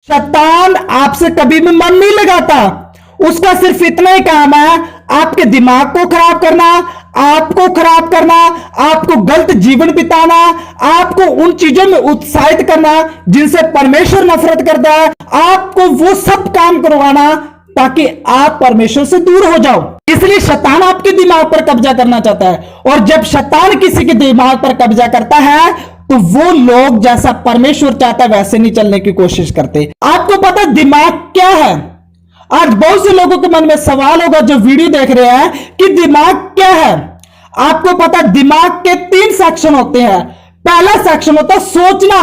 शैतान आपसे कभी भी मन नहीं लगाता। उसका सिर्फ इतना ही काम है, आपके दिमाग को खराब करना, आपको खराब करना, आपको गलत जीवन बिताना, आपको उन चीजों में उत्साहित करना जिनसे परमेश्वर नफरत करता है, आपको वो सब काम करवाना ताकि आप परमेश्वर से दूर हो जाओ। इसलिए शैतान आपके दिमाग पर कब्जा करना चाहता है, और जब शैतान किसी के दिमाग पर कब्जा करता है तो वो लोग जैसा परमेश्वर चाहता है वैसे नहीं चलने की कोशिश करते। आपको पता दिमाग क्या है? आज बहुत से लोगों के मन में सवाल होगा जो वीडियो देख रहे हैं कि दिमाग क्या है। आपको पता दिमाग के 3 सेक्शन होते हैं। पहला सेक्शन होता है सोचना।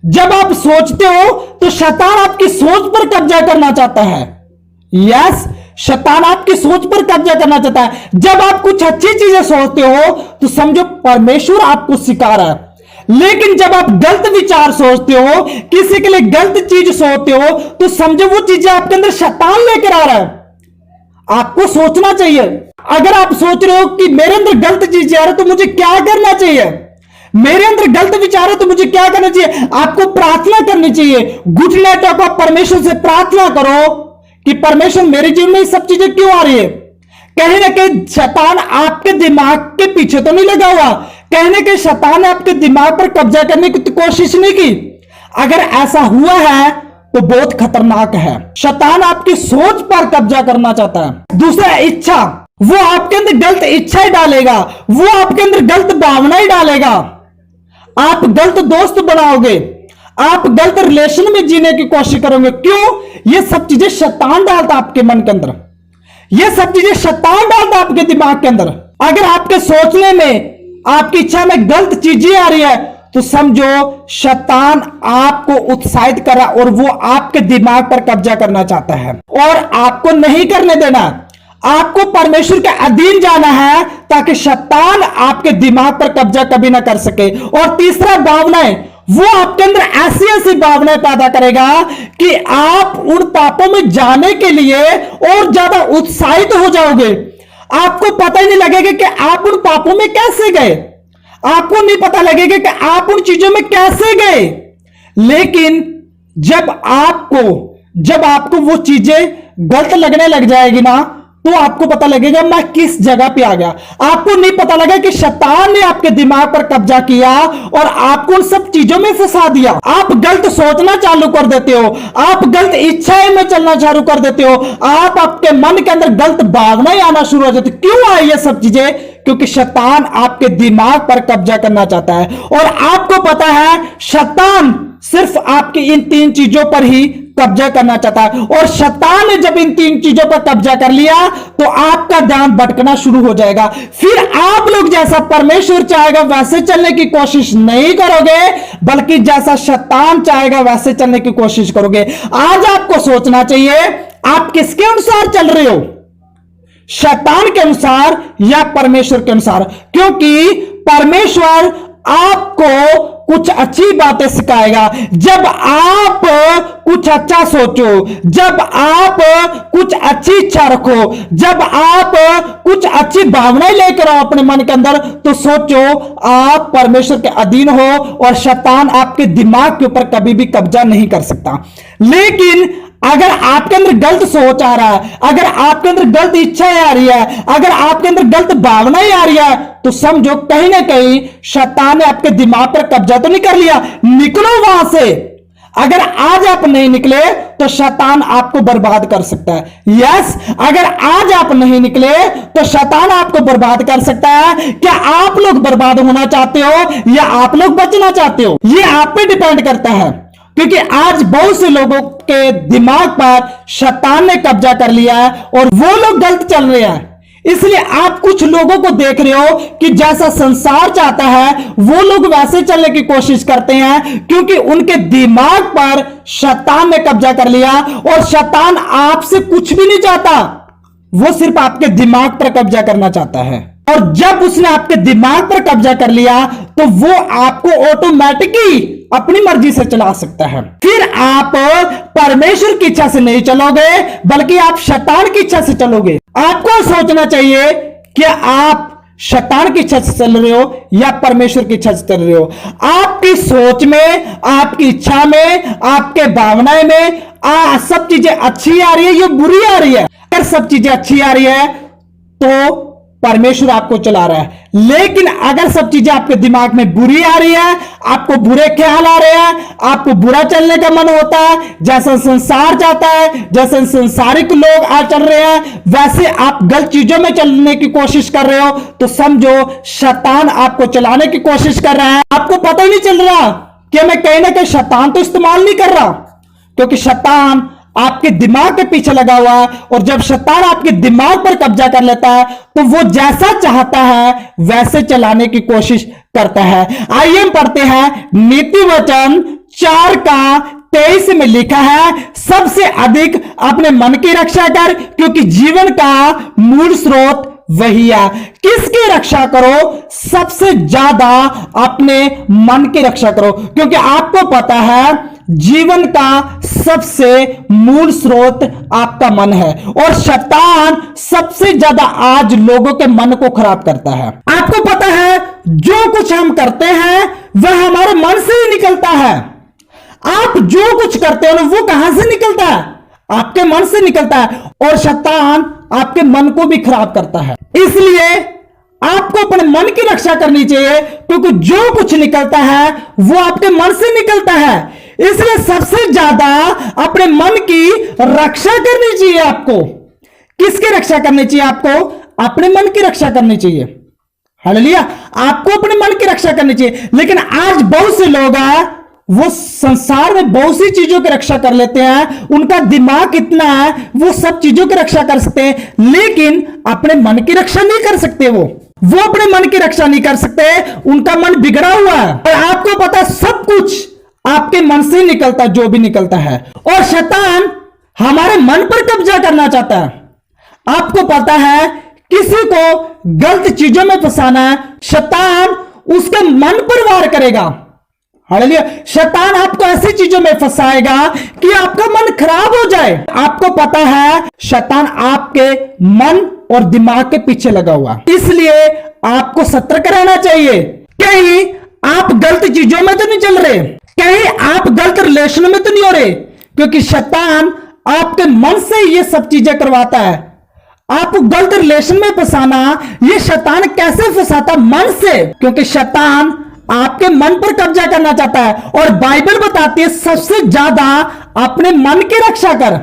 जब आप सोचते हो तो शैतान आपकी सोच पर कब्जा करना चाहता है। यस, शैतान आपकी सोच पर कब्जा करना चाहता है। जब आप कुछ अच्छी चीजें सोचते हो तो समझो परमेश्वर आपको सिखा रहा है। लेकिन जब आप गलत विचार सोचते हो, किसी के लिए गलत चीज सोचते हो, तो समझो वो चीजें आपके अंदर शैतान लेकर आ रहा है। आपको सोचना चाहिए। अगर आप सोच रहे हो कि मेरे अंदर गलत चीजें आ रही तो मुझे क्या करना चाहिए, मेरे अंदर गलत विचार है तो मुझे क्या करना चाहिए, आपको प्रार्थना करनी चाहिए। घुटने टेको, प्रार्थना से प्रार्थना करो कि परमेश्वर मेरे जीवन में सब चीजें क्यों आ रही है। कहीं ना कहीं शैतान आपके दिमाग के पीछे तो नहीं लगा हुआ, कहीं ना कहीं शैतान ने आपके दिमाग पर कब्जा करने की कोशिश नहीं की। अगर ऐसा हुआ है तो बहुत खतरनाक है। शैतान आपकी सोच पर कब्जा करना चाहता है। दूसरा, इच्छा। वो आपके अंदर गलत इच्छाएं डालेगा, वो आपके अंदर गलत भावनाएं डालेगा। आप गलत दोस्त बनाओगे, आप गलत रिलेशन में जीने की कोशिश करोगे। क्यों? ये सब चीजें शैतान डालता आपके मन के अंदर, ये सब चीजें शैतान डालता आपके दिमाग के अंदर। अगर आपके सोचने में, आपकी इच्छा में गलत चीजें आ रही है तो समझो शैतान आपको उत्साहित कर रहा और वो आपके दिमाग पर कब्जा करना चाहता है, और आपको नहीं करने देना। आपको परमेश्वर के अधीन जाना है ताकि शैतान आपके दिमाग पर कब्जा कभी ना कर सके। और तीसरा, भावनाएं। वो आपके अंदर ऐसी ऐसी भावनाएं पैदा करेगा कि आप उन पापों में जाने के लिए और ज्यादा उत्साहित हो जाओगे। आपको पता ही नहीं लगेगा कि आप उन पापों में कैसे गए, आपको नहीं पता लगेगा कि आप उन चीजों में कैसे गए। लेकिन जब आपको वो चीजें गलत लगने लग जाएगी ना, तो आपको पता लगेगा मैं किस जगह पे आ गया। आपको नहीं पता लगा कि शैतान ने आपके दिमाग पर कब्जा किया और आपको उन सब चीजों में फंसा दिया। आप गलत सोचना चालू कर देते हो, आप गलत इच्छाएं में चलना चालू कर देते हो, आप आपके मन के अंदर गलत भावनाएं आना शुरू हो जाती। क्यों आई ये सब चीजें? क्योंकि शैतान आपके दिमाग पर कब्जा करना चाहता है। और आपको पता है शैतान सिर्फ आपकी इन 3 चीजों पर ही कब्जा करना चाहता है। और शैतान ने जब इन 3 चीजों पर कब्जा कर लिया तो आपका ध्यान भटकना शुरू हो जाएगा। फिर आप लोग जैसा परमेश्वर चाहेगा वैसे चलने की कोशिश नहीं करोगे, बल्कि जैसा शैतान चाहेगा वैसे चलने की कोशिश करोगे। आज आपको सोचना चाहिए आप किसके अनुसार चल रहे हो, शैतान के अनुसार या परमेश्वर के अनुसार। क्योंकि परमेश्वर आपको कुछ अच्छी बातें सिखाएगा जब आप कुछ अच्छा सोचो, जब आप कुछ अच्छी इच्छा रखो, जब आप कुछ अच्छी भावनाएं लेकर आओ अपने मन के अंदर, तो सोचो आप परमेश्वर के अधीन हो और शैतान आपके दिमाग के ऊपर कभी भी कब्जा नहीं कर सकता। लेकिन अगर आपके अंदर गलत सोच आ रहा है, अगर आपके अंदर गलत इच्छाएं आ रही है, अगर आपके अंदर गलत भावनाएं आ रही है, तो समझो कहीं ना कहीं शैतान ने आपके दिमाग पर कब्जा तो नहीं कर लिया। निकलो वहां से। अगर आज आप नहीं निकले तो शैतान आपको बर्बाद कर सकता है। यस, अगर आज आप नहीं निकले तो शैतान आपको बर्बाद कर सकता है। क्या आप लोग बर्बाद होना चाहते हो या आप लोग बचना चाहते हो? ये आप पे डिपेंड करता है। क्योंकि आज बहुत से लोगों के दिमाग पर शैतान ने कब्जा कर लिया है और वो लोग गलत चल रहे हैं। इसलिए आप कुछ लोगों को देख रहे हो कि जैसा संसार चाहता है वो लोग वैसे चलने की कोशिश करते हैं, क्योंकि उनके दिमाग पर शैतान ने कब्जा कर लिया। और शैतान आपसे कुछ भी नहीं चाहता, वो सिर्फ आपके दिमाग पर कब्जा करना चाहता है। और जब उसने आपके दिमाग पर कब्जा कर लिया तो वो आपको ऑटोमेटिकली अपनी मर्जी से चला सकता है। फिर आप परमेश्वर की इच्छा से नहीं चलोगे, बल्कि आप शैतान की इच्छा से चलोगे। आपको सोचना चाहिए कि आप शैतान की इच्छा से चल रहे हो या परमेश्वर की इच्छा से चल रहे हो। आपकी सोच में, आपकी इच्छा में, आपके भावनाएं में सब चीजें अच्छी आ रही है या बुरी आ रही है? अगर सब चीजें अच्छी आ रही है तो परमेश्वर आपको चला रहा है, लेकिन अगर सब चीजें आपके दिमाग में बुरी आ रही है, आपको बुरे ख्याल आ रहे हैं, आपको बुरा चलने का मन होता है, जैसा संसार चाहता है, जैसे संसारिक लोग आज चल रहे हैं, वैसे आप गलत चीजों में चलने की कोशिश कर रहे हो, तो समझो शैतान आपको चलाने की कोशिश कर रहा है। आपको पता ही नहीं चल रहा कि मैं कहीं ना कहीं शैतान तो इस्तेमाल नहीं कर रहा, क्योंकि शैतान आपके दिमाग के पीछे लगा हुआ है, और जब शैतान आपके दिमाग पर कब्जा कर लेता है तो वो जैसा चाहता है वैसे चलाने की कोशिश करता है। आइए हम पढ़ते हैं नीति वचन 4:23 में लिखा है, सबसे अधिक अपने मन की रक्षा कर, क्योंकि जीवन का मूल स्रोत वही है। किसकी रक्षा करो? सबसे ज्यादा अपने मन की रक्षा करो, क्योंकि आपको पता है जीवन का सबसे मूल स्रोत आपका मन है, और शैतान सबसे ज्यादा आज लोगों के मन को खराब करता है। आपको पता है जो कुछ हम करते हैं वह हमारे मन से ही निकलता है। आप जो कुछ करते हो ना वो कहां से निकलता है? आपके मन से निकलता है, और शैतान आपके मन को भी खराब करता है। इसलिए आपको अपने मन की रक्षा करनी चाहिए, क्योंकि जो कुछ निकलता है वो आपके मन से निकलता है। इसलिए सबसे ज्यादा अपने मन की रक्षा करनी चाहिए आपको। किसकी रक्षा करनी चाहिए? आपको अपने मन की रक्षा करनी चाहिए। हालेलुया, आपको अपने मन की रक्षा करनी चाहिए। लेकिन आज बहुत से लोग हैं वो संसार में बहुत सी चीजों की रक्षा कर लेते हैं, उनका दिमाग इतना है वो सब चीजों की रक्षा कर सकते हैं, लेकिन अपने मन की रक्षा नहीं कर सकते। वो अपने मन की रक्षा नहीं कर सकते, उनका मन बिगड़ा हुआ है। और आपको पता है सब कुछ आपके मन से निकलता है, जो भी निकलता है, और शैतान हमारे मन पर कब्जा करना चाहता है। आपको पता है किसी को गलत चीजों में फंसाना है, शैतान उसके मन पर वार करेगा। हालेलुया, शैतान आपको ऐसी चीजों में फंसाएगा कि आपका मन खराब हो जाए। आपको पता है शैतान आपके मन और दिमाग के पीछे लगा हुआ, इसलिए आपको सतर्क रहना चाहिए। कहीं आप गलत चीजों में तो नहीं चल रहे, कहीं आप गलत रिलेशन में तो नहीं हो रहे, क्योंकि शैतान आपके मन से ये सब चीजें करवाता है। आपको गलत रिलेशन में फंसाना, ये शैतान कैसे फंसाता? मन से, क्योंकि शैतान आपके मन पर कब्जा करना चाहता है। और बाइबल बताती है सबसे ज्यादा अपने मन की रक्षा कर,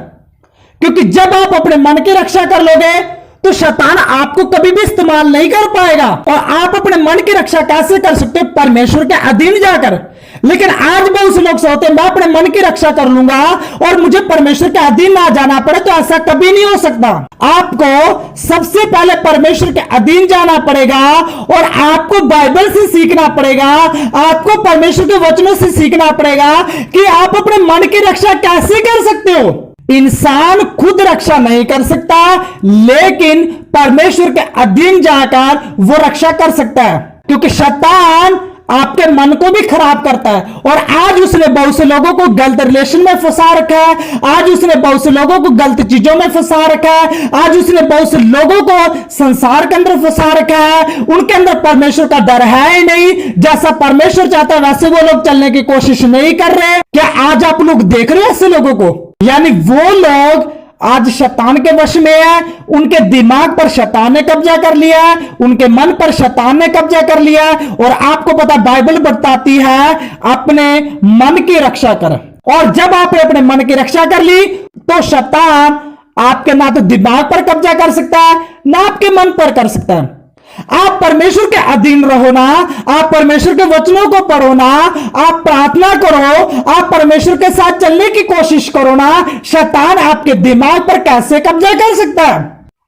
क्योंकि जब आप अपने मन की रक्षा कर लोगे तो शैतान आपको कभी भी इस्तेमाल नहीं कर पाएगा। और आप अपने मन की रक्षा कैसे कर सकते हो? परमेश्वर के अधीन जाकर। लेकिन आज बहुत से लोग सोचते हैं मैं अपने मन की रक्षा कर लूंगा और मुझे परमेश्वर के अधीन ना जाना पड़े, तो ऐसा कभी नहीं हो सकता। आपको सबसे पहले परमेश्वर के अधीन जाना पड़ेगा, और आपको बाइबल से सीखना पड़ेगा, आपको परमेश्वर के वचनों से सीखना पड़ेगा कि आप अपने मन की रक्षा कैसे कर सकते हो। इंसान खुद रक्षा नहीं कर सकता, लेकिन परमेश्वर के अधीन जाकर वो रक्षा कर सकता है, क्योंकि शैतान आपके मन को भी खराब करता है। और आज उसने बहुत से लोगों को गलत रिलेशन में फंसा रखा है, आज उसने बहुत से लोगों को गलत चीजों में फंसा रखा है, आज उसने बहुत से लोगों को संसार के अंदर फंसा रखा है। उनके अंदर परमेश्वर का डर है ही नहीं, जैसा परमेश्वर चाहता है वैसे वो लोग चलने की कोशिश नहीं कर रहे। क्या आज आप लोग देख रहे हो ऐसे लोगों को? यानी वो लोग आज शैतान के वश में है, उनके दिमाग पर शैतान ने कब्जा कर लिया है, उनके मन पर शैतान ने कब्जा कर लिया है। और आपको पता बाइबल बताती है अपने मन की रक्षा कर, और जब आपने अपने मन की रक्षा कर ली तो शैतान आपके ना तो दिमाग पर कब्जा कर सकता है ना आपके मन पर कर सकता है। आप परमेश्वर के अधीन रहो ना, आप परमेश्वर के वचनों को पढ़ो ना, आप प्रार्थना करो, आप परमेश्वर के साथ चलने की कोशिश करो ना, शैतान आपके दिमाग पर कैसे कब्जा कर सकता है?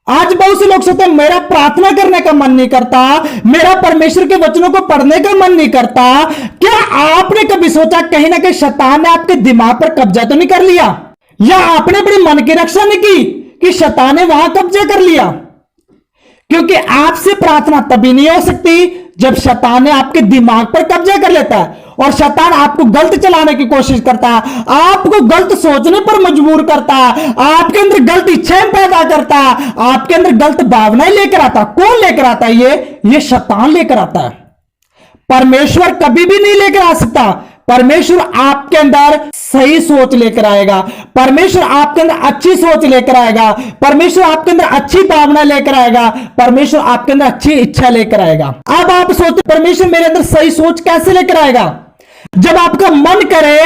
आज बहुत से लोग सोचते हैं मेरा प्रार्थना करने का मन नहीं करता, मेरा परमेश्वर के वचनों को पढ़ने का मन नहीं करता। क्या आपने कभी सोचा कहीं ना कहीं शैतान ने आपके दिमाग पर कब्जा तो नहीं कर लिया, या आपने अपने मन की रक्षा नहीं की कि शैतान ने वहां कब्जा कर लिया? क्योंकि आपसे प्रार्थना तभी नहीं हो सकती जब शैतान आपके दिमाग पर कब्जा कर लेता है और शैतान आपको गलत चलाने की कोशिश करता है, आपको गलत सोचने पर मजबूर करता है, आपके अंदर गलत इच्छाएं पैदा करता है, आपके अंदर गलत भावनाएं लेकर आता है। कौन लेकर आता है? ये शैतान लेकर आता है। परमेश्वर कभी भी नहीं लेकर आ सकता। परमेश्वर आपके अंदर सही सोच लेकर आएगा, परमेश्वर आपके अंदर अच्छी सोच लेकर आएगा, परमेश्वर आपके अंदर अच्छी भावना लेकर आएगा, परमेश्वर आपके अंदर अच्छी इच्छा लेकर आएगा। अब आप सोचते परमेश्वर मेरे अंदर सही सोच कैसे लेकर आएगा? जब आपका मन करे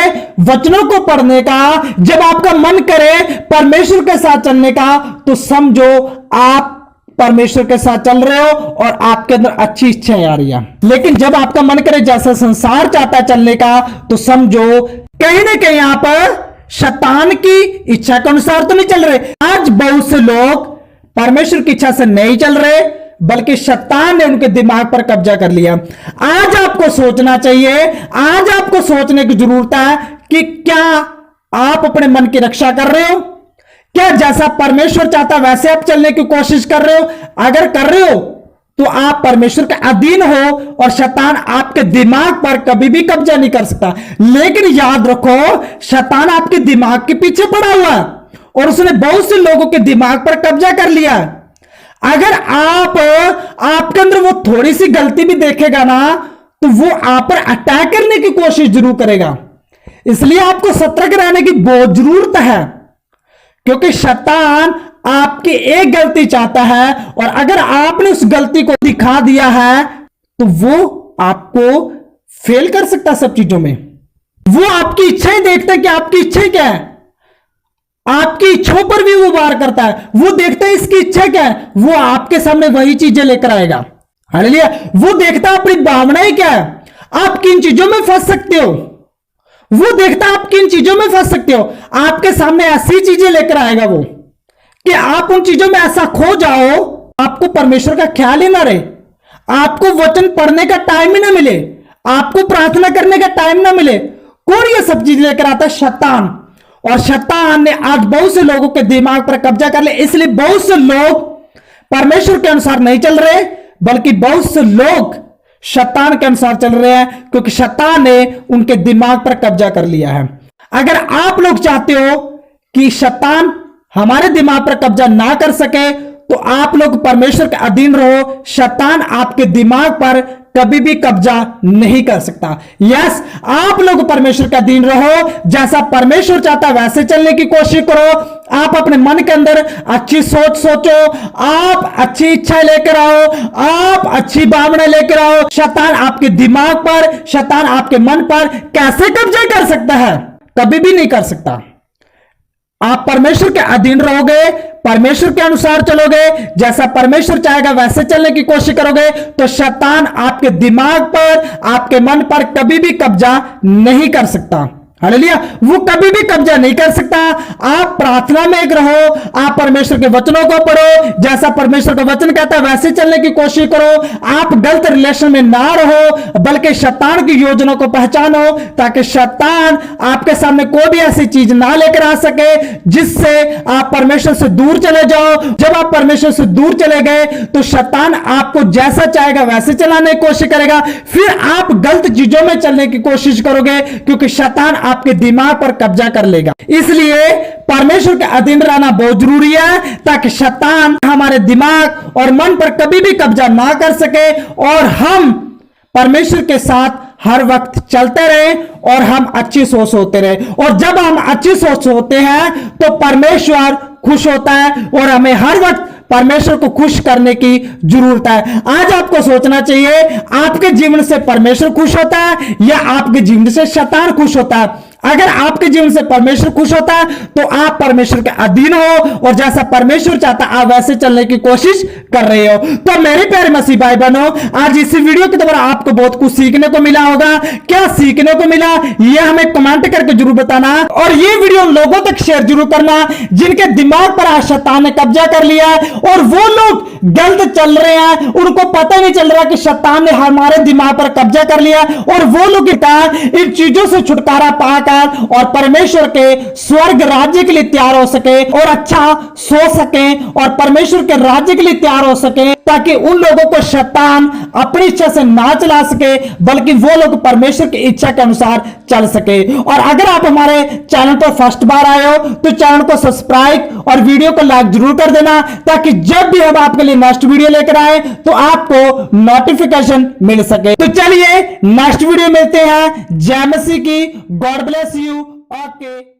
वचनों को पढ़ने का, जब आपका मन करे परमेश्वर के साथ चलने का, तो समझो आप परमेश्वर के साथ चल रहे हो और आपके अंदर अच्छी इच्छाएं आ रही है। लेकिन जब आपका मन करे जैसा संसार चाहता है चलने का, तो समझो कहीं ना कहीं आप शैतान की इच्छा के अनुसार तो नहीं चल रहे। आज बहुत से लोग परमेश्वर की इच्छा से नहीं चल रहे, बल्कि शैतान ने उनके दिमाग पर कब्जा कर लिया। आज आपको सोचना चाहिए, आज आपको सोचने की जरूरत है कि क्या आप अपने मन की रक्षा कर रहे हो? क्या जैसा परमेश्वर चाहता वैसे आप चलने की कोशिश कर रहे हो? अगर कर रहे हो तो आप परमेश्वर के अधीन हो और शैतान आपके दिमाग पर कभी भी कब्जा नहीं कर सकता। लेकिन याद रखो, शैतान आपके दिमाग के पीछे पड़ा हुआ है और उसने बहुत से लोगों के दिमाग पर कब्जा कर लिया। अगर आपके अंदर वो थोड़ी सी गलती भी देखेगा ना, तो वो आप पर अटैक करने की कोशिश जरूर करेगा। इसलिए आपको सतर्क रहने की बहुत जरूरत है, क्योंकि शैतान आपकी एक गलती चाहता है और अगर आपने उस गलती को दिखा दिया है तो वो आपको फेल कर सकता है सब चीजों में। वो आपकी इच्छाएं देखता है कि आपकी इच्छाएं क्या है, आपकी इच्छाओं पर भी वो वार करता है। वो देखता है इसकी इच्छा क्या है, वो आपके सामने वही चीजें लेकर आएगा। हालेलुया। वो देखता है अपनी भावनाएं क्या है, आप किन चीजों में फंस सकते हो। वो देखता आप किन चीजों में फंस सकते हो, आपके सामने ऐसी चीजें लेकर आएगा वो कि आप उन चीजों में ऐसा खो जाओ, आपको परमेश्वर का ख्याल ही ना रहे, आपको वचन पढ़ने का टाइम ही ना मिले, आपको प्रार्थना करने का टाइम ना मिले। कौन ये सब चीज लेकर आता है? शैतान। और शैतान ने आज बहुत से लोगों के दिमाग पर कब्जा कर लिया। इसलिए बहुत से लोग परमेश्वर के अनुसार नहीं चल रहे, बल्कि बहुत से लोग शैतान के अनुसार चल रहे हैं, क्योंकि शैतान ने उनके दिमाग पर कब्जा कर लिया है। अगर आप लोग चाहते हो कि शैतान हमारे दिमाग पर कब्जा ना कर सके, तो आप लोग परमेश्वर के अधीन रहो। शैतान आपके दिमाग पर कभी भी कब्जा नहीं कर सकता। यस, आप लोग परमेश्वर के अधीन रहो, जैसा परमेश्वर चाहता वैसे चलने की कोशिश करो। आप अपने मन के अंदर अच्छी सोच सोचो, आप अच्छी इच्छा लेकर आओ, आप अच्छी भावना लेकर आओ। शैतान आपके दिमाग पर, शैतान आपके मन पर कैसे कब्जा कर सकता है? कभी भी नहीं कर सकता। आप परमेश्वर के अधीन रहोगे, परमेश्वर के अनुसार चलोगे, जैसा परमेश्वर चाहेगा वैसे चलने की कोशिश करोगे, तो शैतान आपके दिमाग पर, आपके मन पर कभी भी कब्जा नहीं कर सकता। हालेलुया। वो कभी भी कब्जा नहीं कर सकता। आप प्रार्थना में एक रहो, आप परमेश्वर के वचनों को पढ़ो, जैसा परमेश्वर का वचन कहता है वैसे चलने की कोशिश करो। आप गलत रिलेशन में ना रहो, बल्कि शैतान की योजनाओं को पहचानो, ताकि शैतान आपके सामने कोई भी ऐसी चीज ना लेकर आ सके जिससे आप परमेश्वर से दूर चले जाओ। जब आप परमेश्वर से दूर चले गए, तो शैतान आपको जैसा चाहेगा वैसे चलाने की कोशिश करेगा, फिर आप गलत चीजों में चलने की कोशिश करोगे, क्योंकि शैतान आपके दिमाग पर कब्जा कर लेगा। इसलिए परमेश्वर के अधीन रहना बहुत जरूरी है, ताकि शैतान हमारे दिमाग और मन पर कभी भी कब्जा ना कर सके और हम परमेश्वर के साथ हर वक्त चलते रहे और हम अच्छी सोच होते रहे। और जब हम अच्छी सोच होते हैं तो परमेश्वर खुश होता है और हमें हर वक्त परमेश्वर को खुश करने की जरूरत है। आज आपको सोचना चाहिए, आपके जीवन से परमेश्वर खुश होता है या आपके जीवन से शैतान खुश होता है। अगर आपके जीवन से परमेश्वर खुश होता है तो आप परमेश्वर के अधीन हो और जैसा परमेश्वर चाहता है आप वैसे चलने की कोशिश कर रहे हो। तो मेरे प्यारे मसीह भाई बहनों, आज इस वीडियो के द्वारा आपको बहुत कुछ सीखने को मिला होगा। क्या सीखने को मिला ये हमें कमेंट करके जरूर बताना, और ये वीडियो लोगों तक शेयर जरूर करना जिनके दिमाग पर आज शैतान ने कब्जा कर लिया है और वो लोग गलत चल रहे हैं, उनको पता नहीं चल रहा कि शैतान ने हमारे दिमाग पर कब्जा कर लिया, और वो लोग इन चीजों से छुटकारा पाकर और परमेश्वर के स्वर्ग राज्य के लिए तैयार हो सके और अच्छा सो सके और परमेश्वर के राज्य के लिए तैयार हो सके। ताकि उन लोगों को शैतान अपनी इच्छा से ना चला सके, बल्कि वो लोग परमेश्वर की इच्छा के अनुसार चल सके। और अगर आप हमारे चैनल पर फर्स्ट बार आए हो तो चैनल को सब्सक्राइब और वीडियो को लाइक जरूर कर देना, ताकि जब भी हम आपके लिए नेक्स्ट वीडियो लेकर आए तो आपको नोटिफिकेशन मिल सके। तो चलिए नेक्स्ट वीडियो मिलते हैं। जय मसीह की। God bless you. ओके।